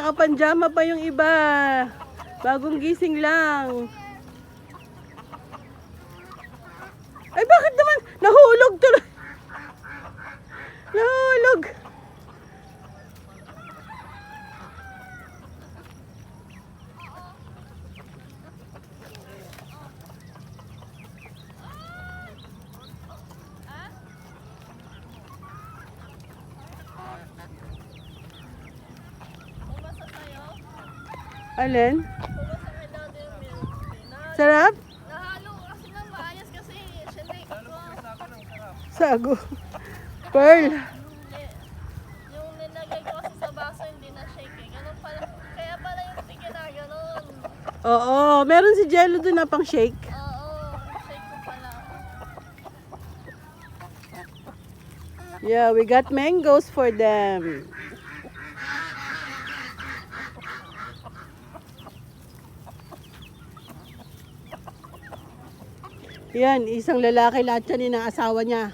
nakapanjama pa yung iba. Bagong gising lang. Ay, bakit naman? Nahulog tuloy. Nahulog. Alin? Sarap? Nahalo kasi nang maayos kasi sinake ko. Sago. Pearl. Yung nilagay ko kasi sa baso hindi na shake eh. Ganun pala. Kaya pala yung tingin na ganun. Oo, meron si Jello doon na pang shake. Oo, shake ko pala. Yeah, we got mangoes for them. Yan, isang lalaki lahat yan ng asawa niya.